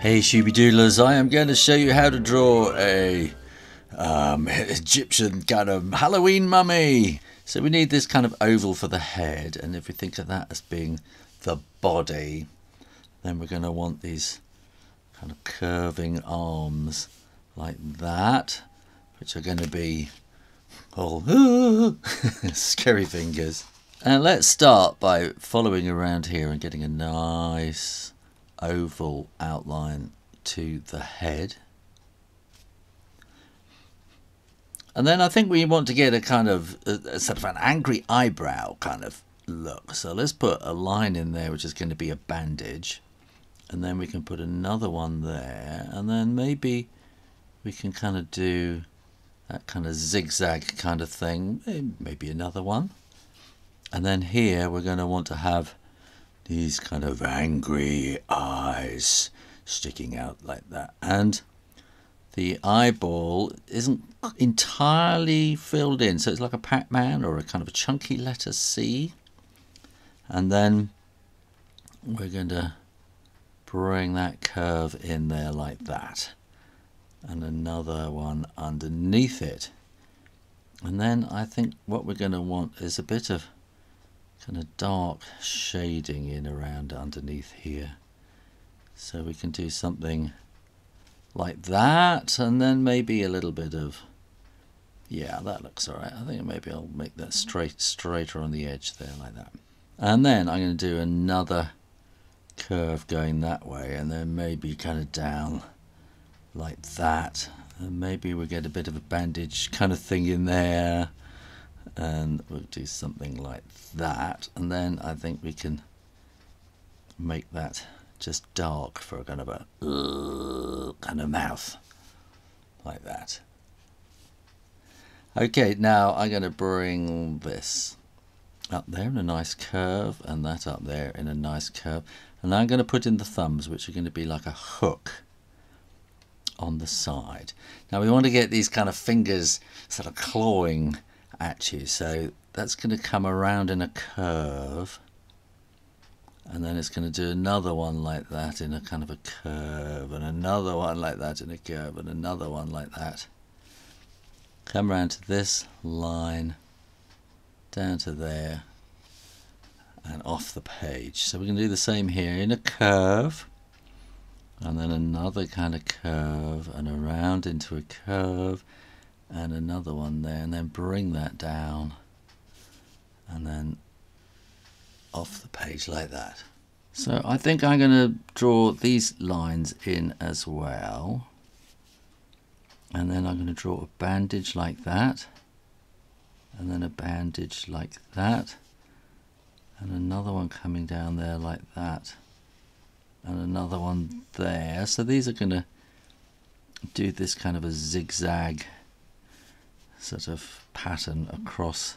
Hey Shooby Doodlers, I am going to show you how to draw a Egyptian kind of Halloween mummy. So we need this kind of oval for the head, and if we think of that as being the body, then we're going to want these kind of curving arms like that, which are going to be all scary fingers. And let's start by following around here and getting a nice oval outline to the head. And then I think we want to get a kind of a sort of an angry eyebrow kind of look. So let's put a line in there which is going to be a bandage, and then we can put another one there, and then maybe we can kind of do that kind of zigzag kind of thing, maybe another one. And then here we're going to want to have these kind of angry eyes sticking out like that, and the eyeball isn't entirely filled in, so it's like a Pac-Man or a kind of a chunky letter C. And then we're going to bring that curve in there like that, and another one underneath it. And then I think what we're going to want is a bit of kind of dark shading in around underneath here, so we can do something like that, and then maybe a little bit of, yeah, that looks alright. I think maybe I'll make that straighter on the edge there like that. And then I'm going to do another curve going that way, and then maybe kind of down like that, and maybe we'll get a bit of a bandage kind of thing in there, and we'll do something like that. And then I think we can make that just dark for a kind of a kind of mouth like that. Okay, now I'm going to bring this up there in a nice curve, and that up there in a nice curve, and I'm going to put in the thumbs, which are going to be like a hook on the side. Now we want to get these kind of fingers sort of clawing at you, so that's going to come around in a curve, and then it's going to do another one like that in a kind of a curve, and another one like that in a curve, and another one like that. Come around to this line, down to there, and off the page. So we're going to do the same here in a curve, and then another kind of curve, and around into a curve, and another one there, and then bring that down, and then off the page like that. So I think I'm going to draw these lines in as well, and then I'm going to draw a bandage like that, and then a bandage like that, and another one coming down there like that, and another one there. So these are going to do this kind of a zigzag sort of pattern across